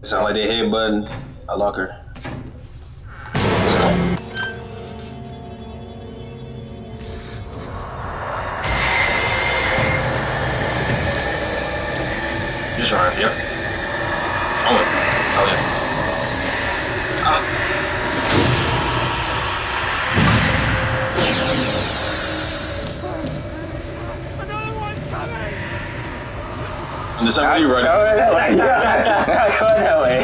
It sound like they headbutting a locker. Just right here. Oh yeah. Ah. Another one's coming! On the side, you right. Go that way. Go that way.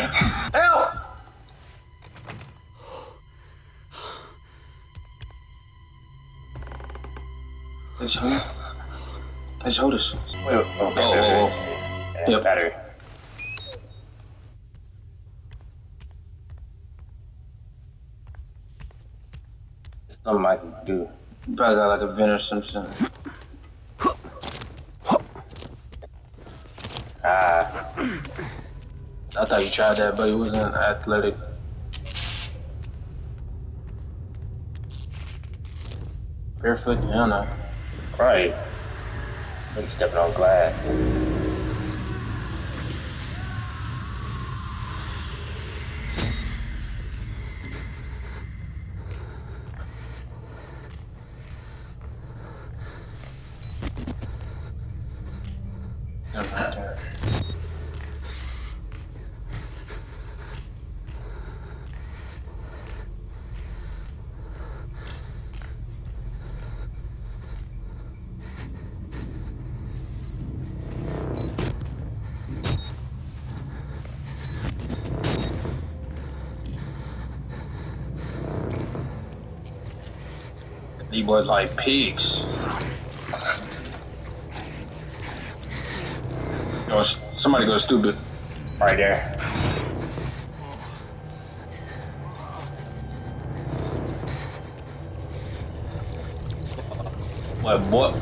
Help! Let's hold us. Wait, okay. Oh. Yep. Battery. Something I can do. You probably got like a vent or something. I thought you tried that, but it wasn't athletic. Barefoot? Hell no. Right. Been stepping on glass. Right there. These boys like pigs. Oh, somebody go stupid. Right there. What?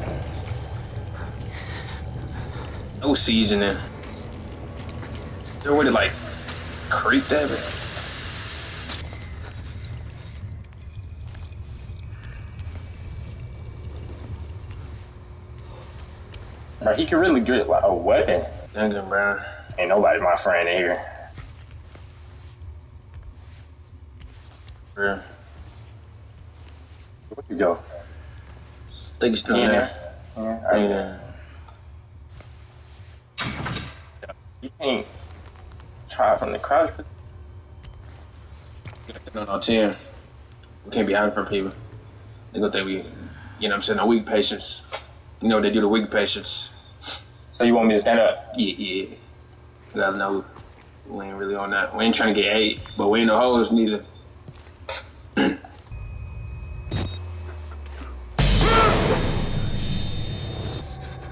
No seasoning. There would have like creeped at it. Bro, he can really get like a weapon. Thinking, bro. Ain't nobody my friend in here. Yeah. Where'd you go? Think it's still in there. Yeah. You can't try from the crouch. No, 10. We can't be hiding from people. They gonna think we, you know what I'm saying, the weak patients. You know what they do to weak patients. So you want me to stand up? Yeah. You gotta know we ain't really on that. We ain't trying to get ate, but we ain't no hoes neither.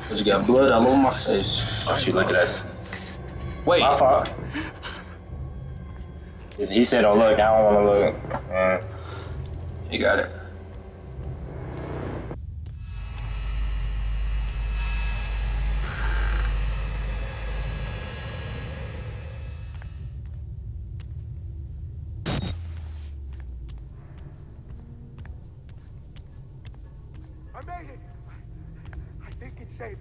Cause you got blood all over my face. Oh, shoot, look at us. Wait. My fault. He said, oh, look, I don't want to look. You got it. I made it! I think it's safe.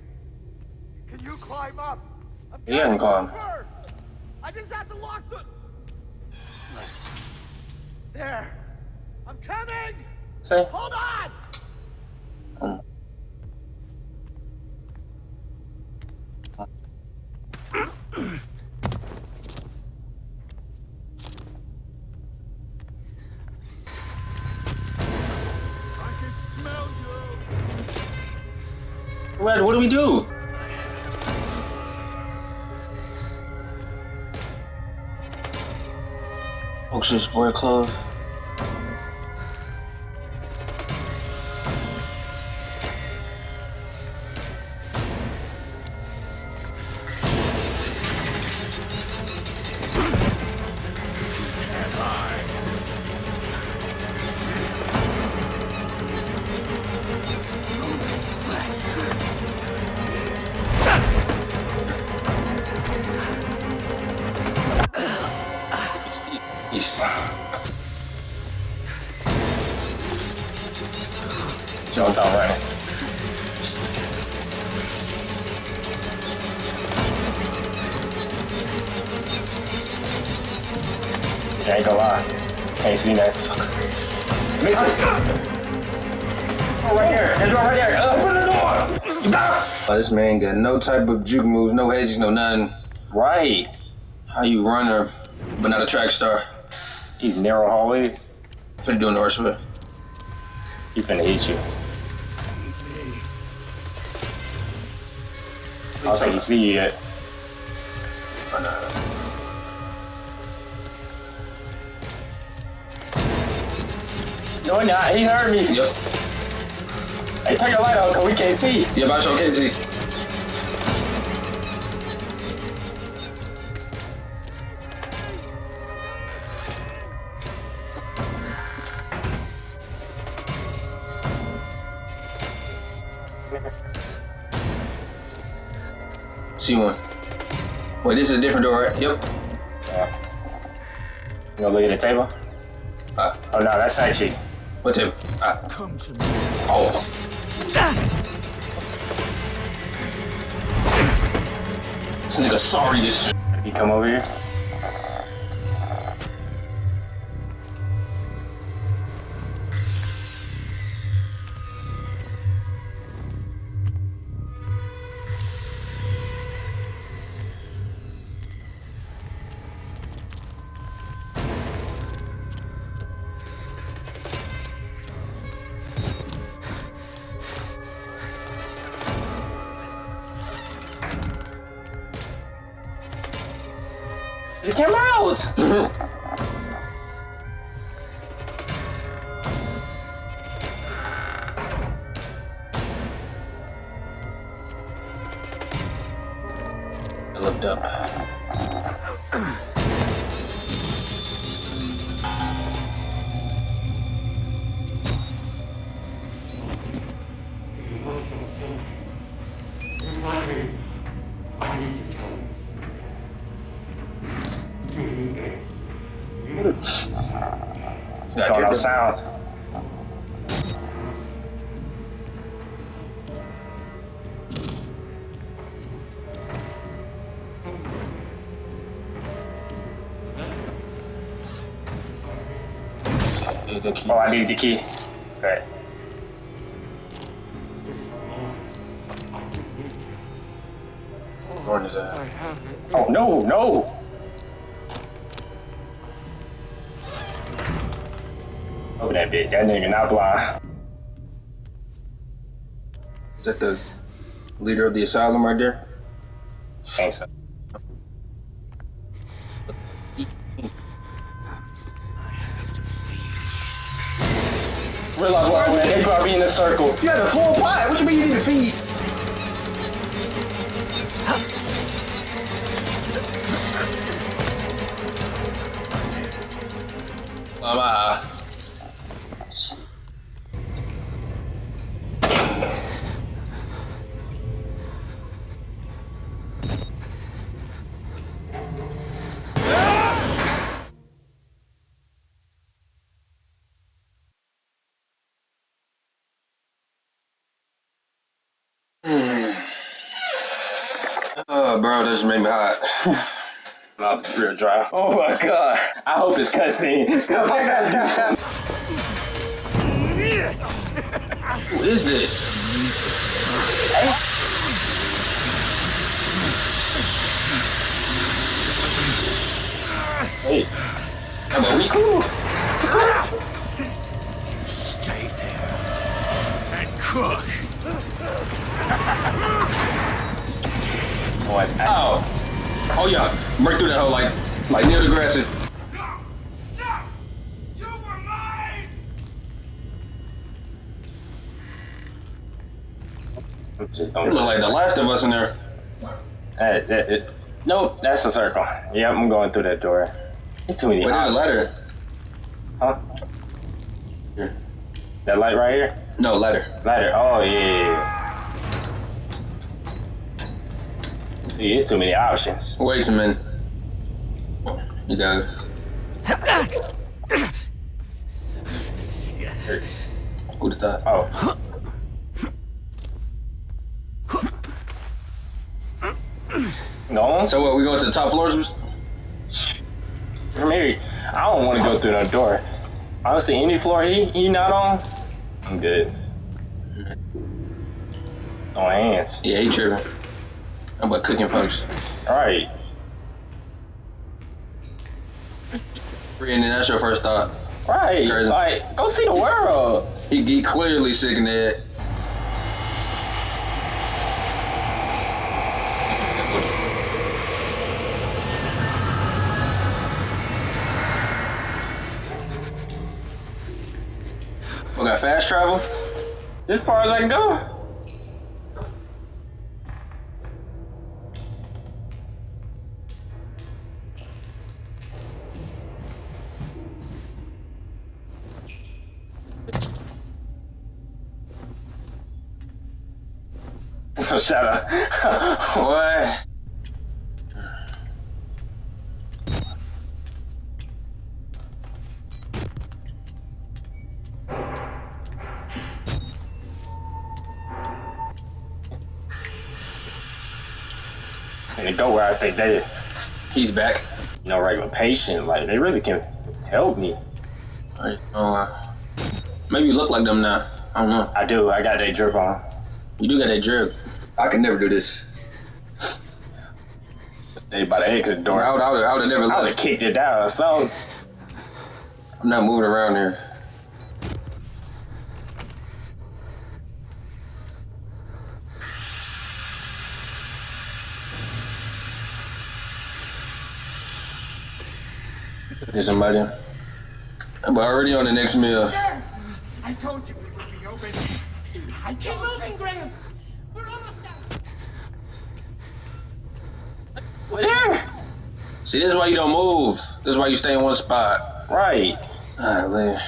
Can you climb up? Yeah, I can climb. I just have to lock the... There. I'm coming! Say. Hold on! I can smell you! What do we do? Ocean Sport Club. So it's all right. I ain't gonna lie. Can't see that. Oh, right there. There's one right there. Open the door. You got it. Oh, this man got no type of juke moves, no hedges, no nothing. Right. How you run her, but not a track star? These narrow hallways. Finna do in the horse way. He finna hit you. I don't think he see you yet. Oh, no. No, not. He heard me. Yep. Hey, turn your light on, cause we can't see. Yep, I sure can see. See one. Wait, this is a different door, right? Yep. Yeah. You gonna look at the table? Oh no, that's actually. What table? Come to me. Oh, fuck. This nigga sorry as shit. You come over here. You came out! I looked up. Going on south. Oh, I need the key. Okay. Where is that? I have it. Oh, no, no! Oh, that bitch. That nigga not blind. Is that the leader of the asylum right there? Think so. Realize what, man? They brought me in a circle. You had a full pot. What you mean you need to feed? Mama. Oh, bro, this made me hot. Not real dry. Oh my god. I hope it's cutscene. Who is this? Hey. Come on, we cool. Stay there and cook. What? Oh. Oh, yeah. Break through that hole like near the grass. No! No! You were mine! Just It don't. look like the last of us in there. Nope, that's a circle. Yep, I'm going through that door. It's too many Wait, there's a options. ladder. Huh? Here. That light right here? No, ladder. Ladder. Oh, yeah. Yeah, too many options. Wait a minute. You got it. Who'd have thought? Oh. No one? So what, we going to the top floors? For me, I don't want to go through no door. Honestly, any floor he not on, I'm good. No hands. Yeah, he tripping. I'm about cooking folks. All right. And then that's your first thought. Right. Crazy. Like, go see the world. He clearly sick in the head. We got fast travel. As far as I can go. So shut up. Boy. And they go where I think they, He's back. you know, regular patient. Like, they really can help me. Maybe you look like them now. I don't know. I do. I got that drip on. You do got that drip. I can never do this. They by the exit door. I would have never I would have left. kicked it down or something. I'm not moving around here. There's somebody. I'm already on the next meal. I told you we would be open. Keep moving, Graham. We're almost out. We're there. See, this is why you don't move. This is why you stay in one spot. Right. Man.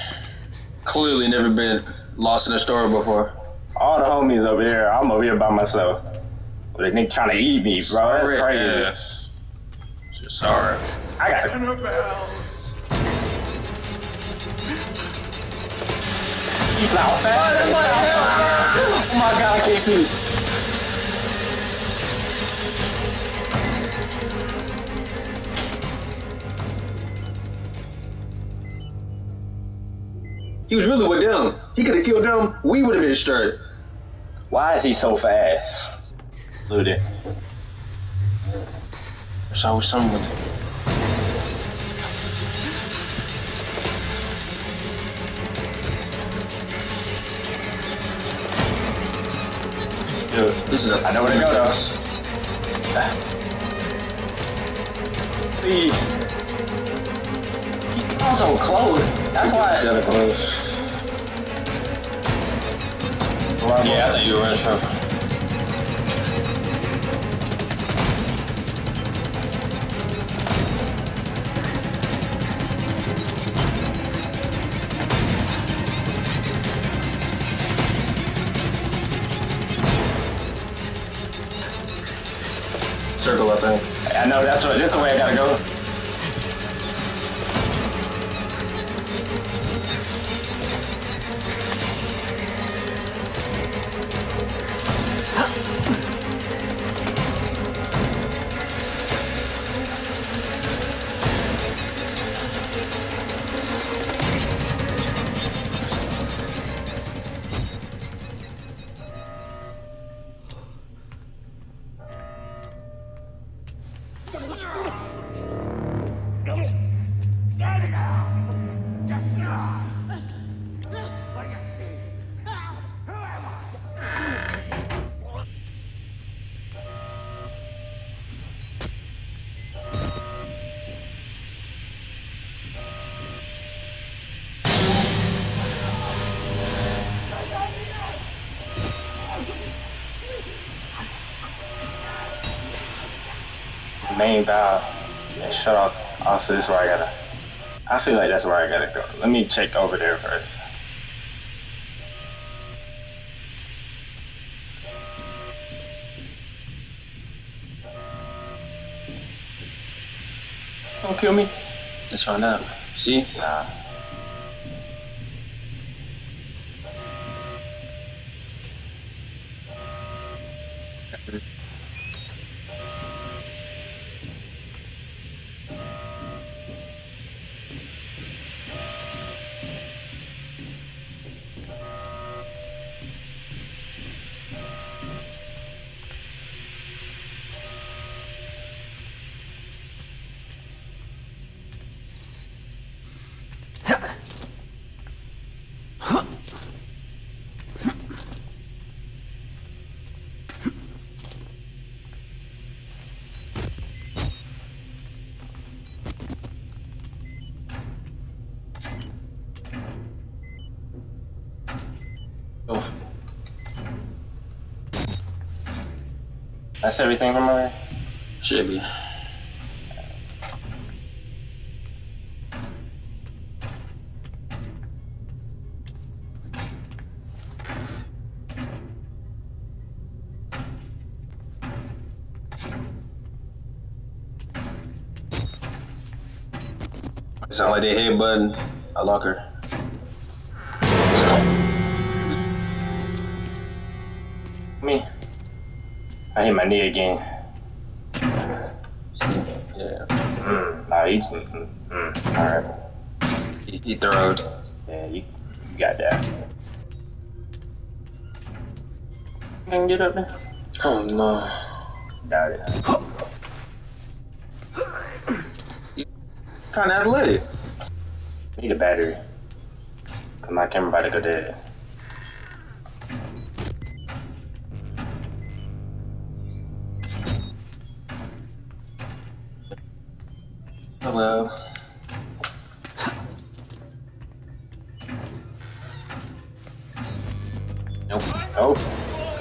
Clearly never been lost in a store before. All the homies over here. I'm over here by myself. They think trying to eat me, bro. That's crazy. Yes. Just sorry. I got to. Annabelle's. He's out fast. Oh my god, I can't keep. He was really with them. He could have killed them. We would have been straight. Why is he so fast? Loot it. There's always someone. Dude, This is a. I know where to go though. Please. Keep on so close. That's why. It's other close. Yeah, I thought you were in trouble. Circle up there. I know that's the way I gotta go. Main valve and shut off. Also, this is where I gotta. I feel like that's where I gotta go. Let me check over there first. Don't kill me. Let's find out. See? Nah. Oh, That's everything from over here? should be. It sound like they headbutting a locker. Me. I hit my knee again. Yeah. Nah, he's. Alright. He thorough. Yeah, you got that. You can get up there? Oh no. Doubt it. Kind of athletic. Need a battery. Cause my camera about to go dead. Oh well. Nope. Oh.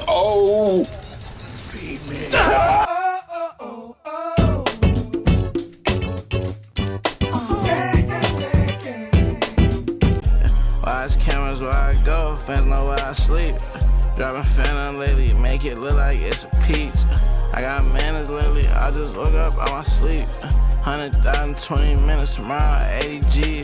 Oh. Feed me. Watch cameras where I go, fans know where I sleep. Dropping phantom lately, make it look like it's a peach. I got manners lately, I just woke up out my sleep. 100,000, 20 minutes tomorrow, 80 G.